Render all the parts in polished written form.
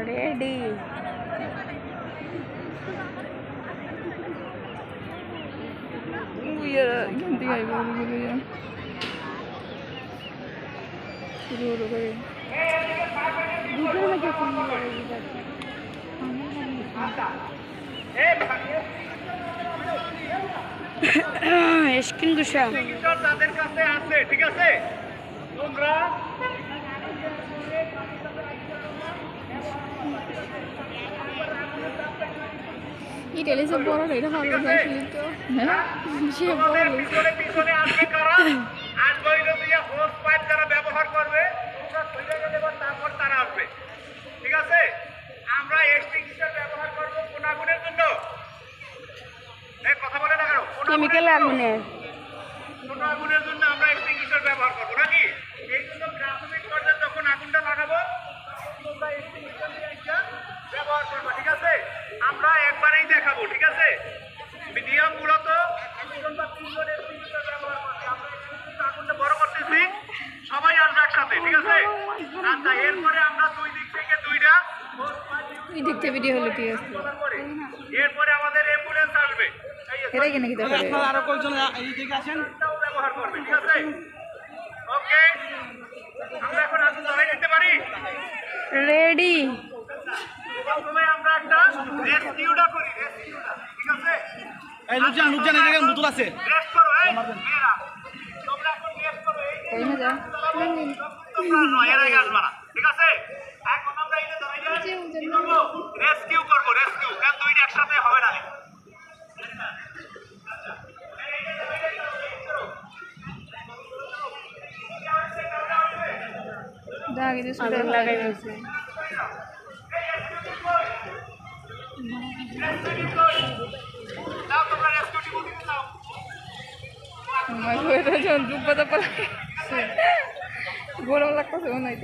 Ready. Ya, ganti kayak gitu ya. Suruh kayak. Juga lagi sama lagi tadi. Eskin Gusha. তাদের কাছে আছে, ঠিক আছে? তোমরা এই টেলিসে বড় এটা ভালো লাগছিল তো হ্যাঁ সে বড় পিছনে আসবে কারা? আসবে হইলো দিয়া হোস পাইপ যারা ব্যবহার করবে, তোমরা সইরে গেলে তারপর তারা আসবে, ঠিক আছে? আমরা এক্সটিংগুইশার ব্যবহার করব কোন আগুনের জন্য? এই কথা বলে না কেন? কেমিক্যাল আগুনে কোন আগুনের জন্য আমরা এক্সটিংগুইশার ব্যবহার করব নাকি? এই জন্য প্রাথমিক পর্যায়ে যখন আগুনটা লাগাবো তখন তোমরা এক্সটিংগুইশার ব্যবহার করবে, ঠিক আছে? আমরা একবারেই দেখাবো, ঠিক আছে? নিয়ম মূলত আগুনটা বড় করতেছি, সবাই আসবে একসাথে, ঠিক আছে? আচ্ছা, এরপরে আমরা দুই দিক থেকে দুইটা এই দেখতে ভিডিও হলো ঠিক আছে এরপরে আমাদের অ্যাম্বুলেন্স আসবে, এরা কেন কি দেখে আপনারা আরো কয়েকজন এই দিকে আসেন, ব্যবহার করবে, ঠিক আছে? ওকে, আমরা এখন আগুন ধরে দিতে পারি। রেডি প্রথমে আমরা একটা রেস্কিউটা করি, রেস্কিউটা, ঠিক আছে? এই লোকজন এই জায়গায় বোতল আছে, রেস্ট করো, এই মেয়েরা তোমরা এখন রেস্ট করো, এই কই না যা তোমরা নয় এর আগে আসবা না, ঠিক আছে? এখন আমরা এটা ধরে রেস্কিউ করবো, রেস্কিউ, কারণ দুইটা একসাথে হবে না। দাগে দিয়ে সুন্দর লাগাই দিয়েছে দাও তোমরা রেস্কিউ টিম দিতে দাও। আমার এটা যখন দুব্বাটা পড়ে গরম লাগতেছে মনে হয়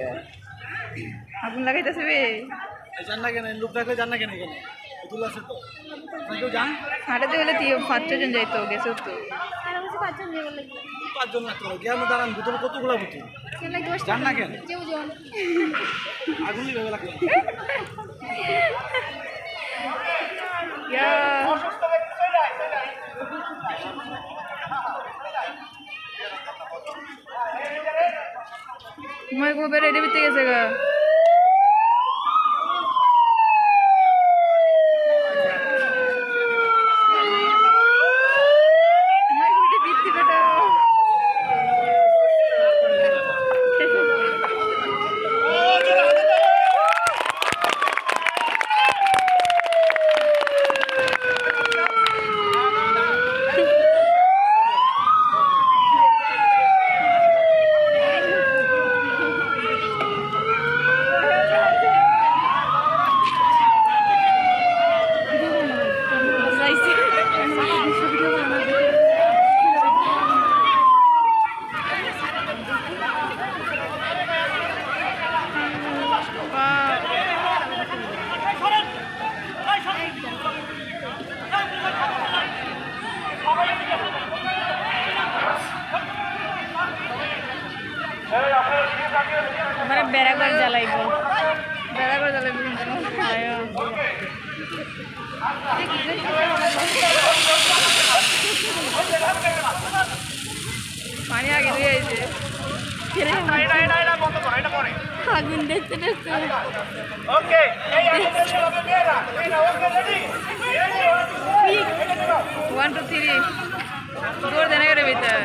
আগুন লাগাইতেছে বে জান না কেন লোক থাকলে জান না কেন এখানে বোতল আছে তো কেউ যান হাঁটাতে গেলে 5 জন যাইতো গেছে তো 5 জন লাগতো কেন দাঁড়ান বোতল কতগুলো বোতল জান না কেন আগুনই ভেবে লাগতো অসুস্থ ব্যক্তি চলে আয়, চলে আয়। মই কো বেরে রেডি বিতে গেছে গা মই কো বিতে বেটা हमारे बेरागर जलाइब बेरागर जलाइब पानी आगे দিয়ে আইছে আগুন দেখতে দেখতে ওকে এই আগুনটা চলবে মেয়েরা মেয়েরা ওকে রেডি 1 2 3 দৌড় দেনা করে ভিতর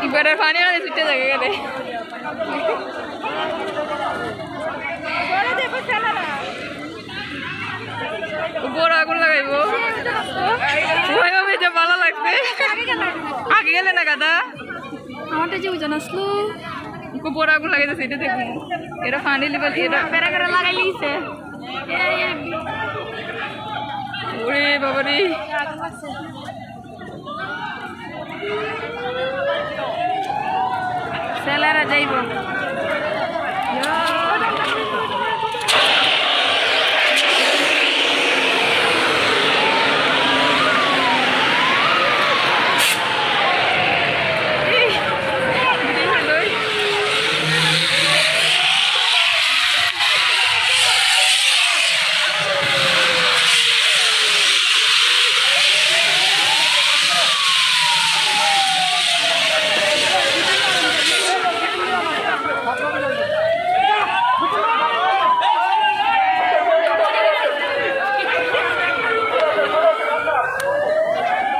এবারে পানি আনে ছুটে জায়গা গেলে বড় আগুন লাগাইব ওই যে ভালো লাগছে আগে গেলে না গাদা আমারটা যে ওজন আসলো বড় আগুন লাগাইতেছে এটা দেখুন এটা পানি লিবাল এটা পেরা করে লাগাই লিছে ওরে বাবা রে ছেলেরা যাইব